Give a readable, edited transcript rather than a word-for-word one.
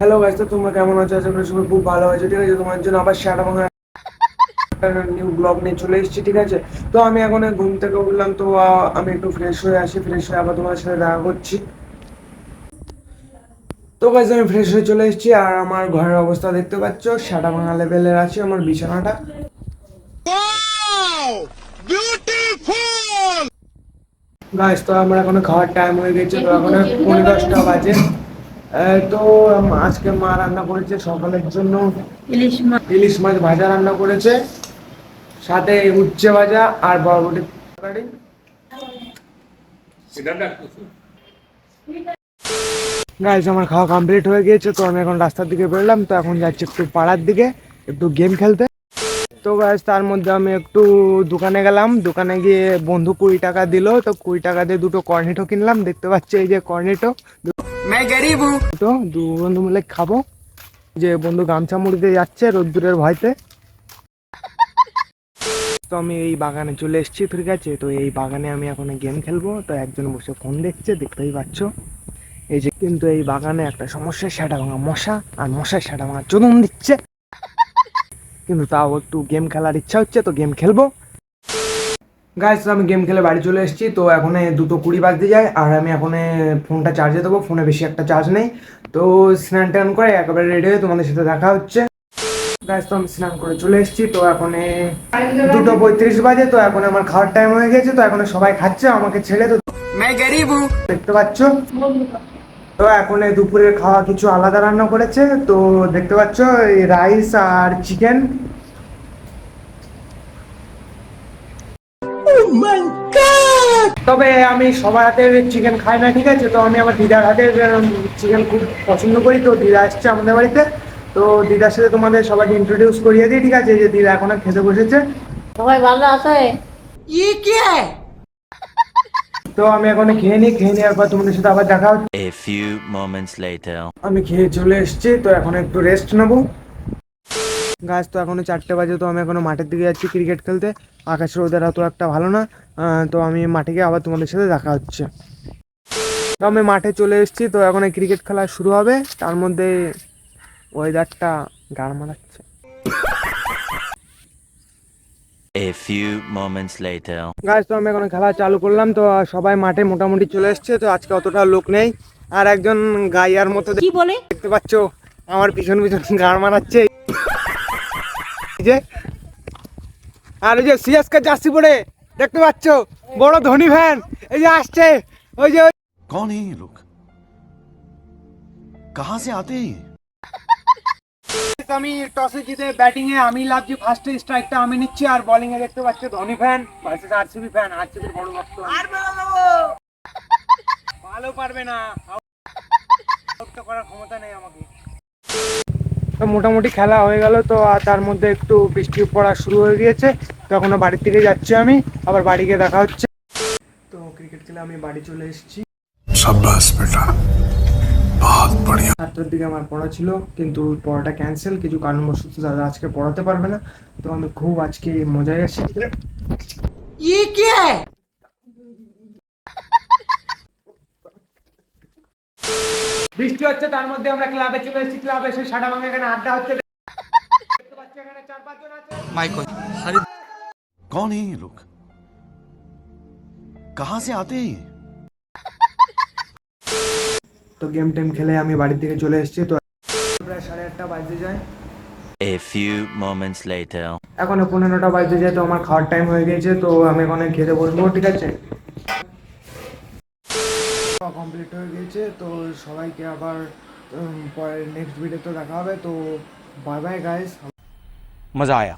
Hello guys, তো তোমরা কেমন আছো? আশা করি সবাই খুব ভালো আছো। ঠিক আছে, তোমার জন্য আবার সেটা ভাঙা একটা নিউ ব্লগ নিয়ে চলে এসেছি। ঠিক আছে, তো আমি এখন ঘুম থেকে উঠলাম, তো আমি একটু ফ্রেশ হয়ে আসি। ফ্রেশ হয়ে আবার তোমার সাথে দেখা করছি। তো গাইস, আমি ফ্রেশ হয়ে চলে এসেছি, আর আমার ঘরের অবস্থা দেখতে পাচ্ছ, সেটা ভাঙা লেভেলের আছে আমার বিছানাটা। গাইস, তো আমার এখন খাওয়ার টাইম হয়ে গেছে, তো এখন 10:30 বাজে। তো আজকে মা রান্না করেছে সকালের জন্য ইলিশ মাছ ভাজা রান্না করেছে, সাথে উচ্ছে ভাজা আর বরবটি তরকারি। গাইস, আমার খাওয়া কমপ্লিট হয়ে গিয়েছে, তো আমি এখন রাস্তার দিকে বেরোলাম। তো এখন যাচ্ছি একটু পাড়ার দিকে একটু গেম খেলতে। তো গাইস, তার মধ্যে আমি একটু দোকানে গেলাম। দোকানে গিয়ে বন্ধু 20 টাকা দিল, তো 20 টাকা দিয়ে দুটো কর্নেটো কিনলাম। দেখতে পাচ্ছি এই যে কর্নেটো, তো দু বন্ধু মিলে খাবো। যে বন্ধু গামছা মুড়িতে যাচ্ছে রোদ্দুরের ভয়তে। তো আমি এই বাগানে চলে এসেছি। ঠিক আছে, তো এই বাগানে আমি এখন গেম খেলবো। তো একজন বসে ফোন দেখছে, দেখতেই পাচ্ছ। এই যে কিন্তু এই বাগানে একটা সমস্যা, সেটা ভাঙা মশা, আর মশার সেটা ভাঙা চোদন দিচ্ছে। কিন্তু তাও একটু গেম খেলার ইচ্ছা হচ্ছে, তো গেম খেলবো। গাইস, আমি গেম খেলে বাড়ি চলে এসেছি। তো এখন 2:20 বাজতে যায়, আর আমি এখন ফোনটা চার্জে দেবো। ফোনে বেশি একটা চার্জ নেই। তো স্নান টান করে একেবারে রেডি হয়ে তোমাদের সাথে দেখা হচ্ছে। গাইস, তো আমি স্নান করে চলে এসেছি। তো এখন 2:35 বাজে। তো এখন আমার খাওয়ার টাইম হয়ে গেছে। তো এখন সবাই খাচ্ছে আমাকে ছেড়ে। তো দেখতে পাচ্ছ, তো এখন দুপুরের খাওয়া কিছু আলাদা রান্না করেছে। তো দেখতে পাচ্ছ এই রাইস আর চিকেন। তবে আমি সবার হাতের চিকেন খাই না। ঠিক আছে, তো আমি আমার দিদার হাতের চিকেন খুব পছন্দ করি। তো দিদা আসছে আমাদের বাড়িতে। তো দিদার সাথে তোমাদের সবাইকে ইন্ট্রোডিউস করিয়ে দিই। ঠিক আছে, যে দিদা এখন খেতে বসেছে। সবাই ভালো আছে। তো আমি এখন খেয়ে নিই, খেয়ে নেওয়ার পর তোমাদের সাথে আবার দেখা হচ্ছে। A few moments later. আমি খেয়ে চলে এসেছি, তো এখন একটু রেস্ট নেবো। গাছ, তো এখনো 4টে বাজে। তো আমি এখনো মাঠের দিকে যাচ্ছি ক্রিকেট খেলতে। আকাশের ওদের অত একটা ভালো না। তো আমি মাঠে গিয়ে আবার তোমাদের সাথে দেখা হচ্ছে। তো আমি মাঠে চলে এসেছি। তো এখন ক্রিকেট খেলা শুরু হবে। তার মধ্যে ওয়েদারটা গাড় মারাচ্ছে। A few moments later. গাছ, তো আমি এখন খেলা চালু করলাম। তো সবাই মাঠে মোটামুটি চলে এসছে। তো আজকে অতটা লোক নেই। আর একজন গাইয়ার মতো কি বলে? দেখতে পাচ্ছ, আমার পিছন পিছন গাড় মারাচ্ছে। এই যে, আর ওই যে সিএসকে জার্সি পরে দেখতে পাচ্ছ, বড় ধনী ফ্যান, এই যে আসছে। ওই যে कौन है ये लोग? कहां से आते हैं ये? আমি টসে জিতে ব্যাটিং এ আমি লাভছি, ফার্স্টে স্ট্রাইকটা আমি নিচ্ছি। আর বোলিং এ দেখতে পাচ্ছ ধনী ফ্যান ভার্সেস আরসিবি ফ্যান। আরসিবির বড় ভক্ত। আর ভালো পারবে না, আউট করার ক্ষমতা নেই আমাকে। তো মোটামুটি খেলা হয়ে গেল। তো আর তার মধ্যে একটু বৃষ্টি পড়া শুরু হয়ে গিয়েছে। তো এখনো বাড়ির থেকে যাচ্ছি আমি, আবার বাড়ি গিয়ে দেখা হচ্ছে। তো ক্রিকেট খেলে আমি বাড়ি চলে এসেছি। शाबाश बेटा, बहुत बढ़िया। 7টার দিকে আমার পড়া ছিল, কিন্তু পড়াটা ক্যান্সেল কিছু কারণবশত। দাদা আজকে পড়াতে পারবে না। তো আমি খুব আজকে মজায় আছি। বৃষ্টি হচ্ছে, তার মধ্যে আমরা ক্লাবে চলে এসেছি। ক্লাবে এসে সাদা ভাঙা এখানে আড্ডা হচ্ছে। দেখতে পাচ্ছি এখানে 4-5 জন আছে। कौन है ये लोग? कहां से आते हैं ये? তো গেম টেম খেলে আমি বাড়ির দিকে চলে এসেছি। তো প্রায় 8:30 বাজতে যায়। A few moments later. এখন 15টা বাজতে যায়। তো আমার খাওয়ার টাইম হয়ে গেছে। তো আমি এখন খেতে বসবো। ঠিক আছে, কমপ্লিট হয়ে গেছে। তো সবাইকে আবার পরে নেক্সট ভিডিওতে দেখা হবে। তো বাই বাই গাইস। मज़ा आया।